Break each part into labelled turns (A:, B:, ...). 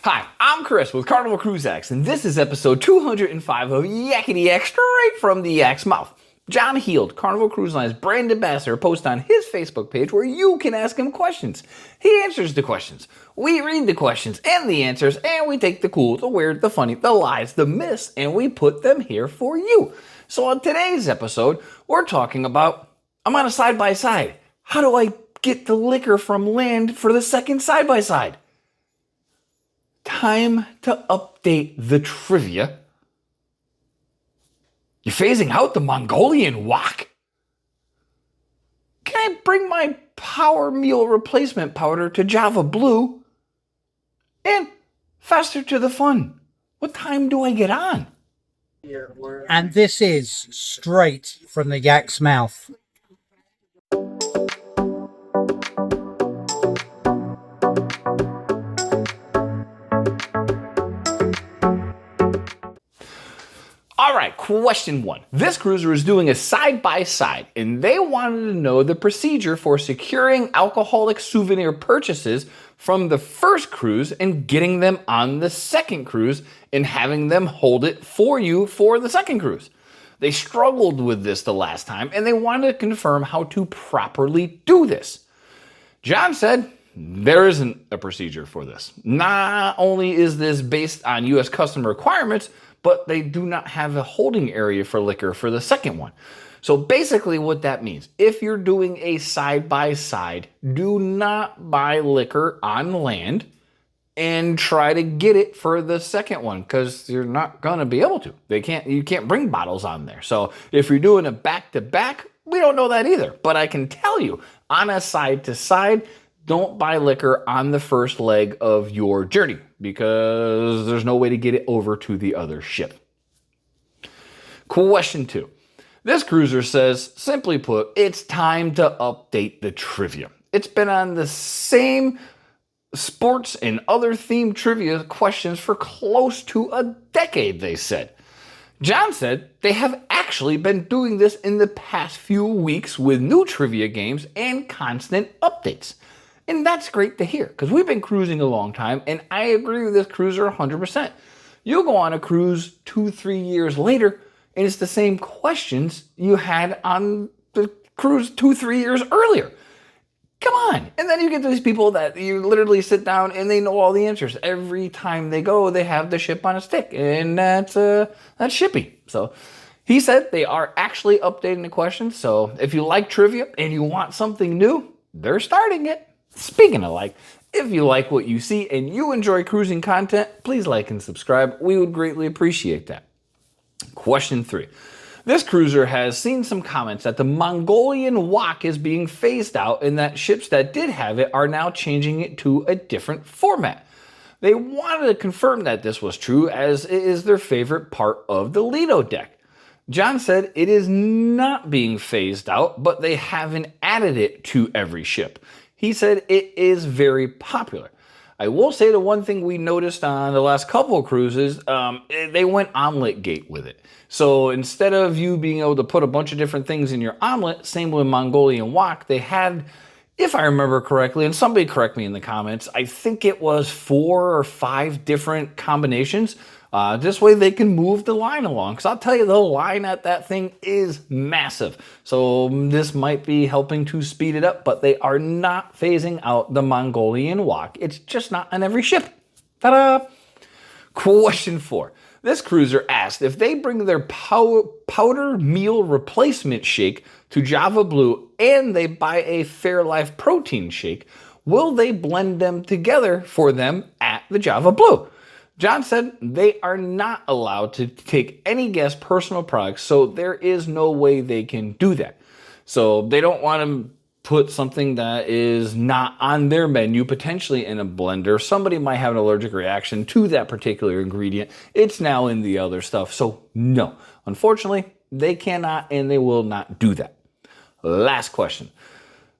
A: Hi, I'm Chris with Carnival Cruise X, and this is episode 205 of Yakety-Yak straight from the Yak's mouth. John Heald, Carnival Cruise Line's brand ambassador, posts on his Facebook page where you can ask him questions. He answers the questions. We read the questions and the answers, and we take the cool, the weird, the funny, the lies, the myths, and we put them here for you. So on today's episode, we're talking about, I'm on a side-by-side. How do I get the liquor from land for the second side-by-side? Time to update the trivia. You're phasing out the Mongolian Wok? Can I bring my power meal replacement powder to Java Blue? And faster to the fun. What time do I get on?
B: And this is straight from the Yak's mouth.
A: All right, question one. This cruiser is doing a side-by-side, and they wanted to know the procedure for securing alcoholic souvenir purchases from the first cruise and getting them on the second cruise and having them hold it for you for the second cruise. They struggled with this the last time, and they wanted to confirm how to properly do this. John said, there isn't a procedure for this. Not only is this based on U.S. customer requirements, but they do not have a holding area for liquor for the second one. So basically what that means, if you're doing a side-by-side, do not buy liquor on land and try to get it for the second one, because you're not going to be able to. You can't bring bottles on there. So if you're doing a back-to-back, we don't know that either. But I can tell you, on a side-to-side, don't buy liquor on the first leg of your journey because there's no way to get it over to the other ship. Question two. This cruiser says, simply put, it's time to update the trivia. It's been on the same sports and other themed trivia questions for close to a decade, they said. John said they have actually been doing this in the past few weeks with new trivia games and constant updates. And that's great to hear, because we've been cruising a long time, and I agree with this cruiser 100%. You'll go on a cruise 2-3 years later, and it's the same questions you had on the cruise 2-3 years earlier. Come on. And then you get these people that you literally sit down and they know all the answers. Every time they go, they have the ship on a stick, and that's shippy. So he said they are actually updating the questions. So if you like trivia and you want something new, they're starting it. Speaking of like, if you like what you see and you enjoy cruising content, please like and subscribe. We would greatly appreciate that. Question three. This cruiser has seen some comments that the Mongolian Wok is being phased out and that ships that did have it are now changing it to a different format. They wanted to confirm that this was true, as it is their favorite part of the Lido deck. John said it is not being phased out, but they haven't added it to every ship. He said it is very popular. I will say the one thing we noticed on the last couple of cruises, they went omelet gate with it. So instead of you being able to put a bunch of different things in your omelet, same with Mongolian Wok, they had, if I remember correctly, and somebody correct me in the comments, I think it was 4 or 5 different combinations. This way they can move the line along. Because I'll tell you, the line at that thing is massive. So this might be helping to speed it up, but they are not phasing out the Mongolian Wok. It's just not on every ship. Ta-da! Question 4. This cruiser asked if they bring their powder meal replacement shake to Java Blue and they buy a Fairlife protein shake, will they blend them together for them at the Java Blue? John said they are not allowed to take any guest personal products, so there is no way they can do that. So they don't want to put something that is not on their menu potentially in a blender. Somebody might have an allergic reaction to that particular ingredient. It's now in the other stuff. So no, unfortunately, they cannot and they will not do that. Last question.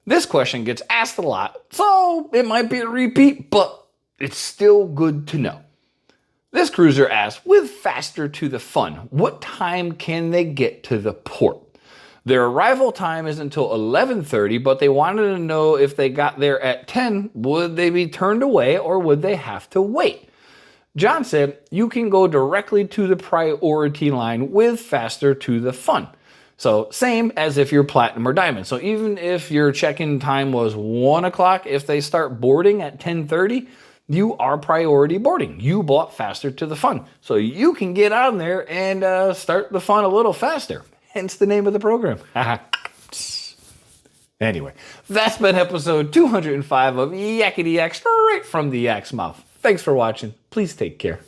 A: This question gets asked a lot, so it might be a repeat, but it's still good to know. This cruiser asked, with faster to the fun, what time can they get to the port? Their arrival time is until 11:30, but they wanted to know if they got there at 10, would they be turned away or would they have to wait? John said you can go directly to the priority line with faster to the fun. So same as if you're platinum or diamond. So even if your check-in time was 1 o'clock, if they start boarding at 10:30, you are priority boarding. You bought faster to the fun. So you can get on there and start the fun a little faster. Hence the name of the program. Anyway, that's been episode 205 of Yakety-Yak, straight from the Yak's mouth. Thanks for watching. Please take care.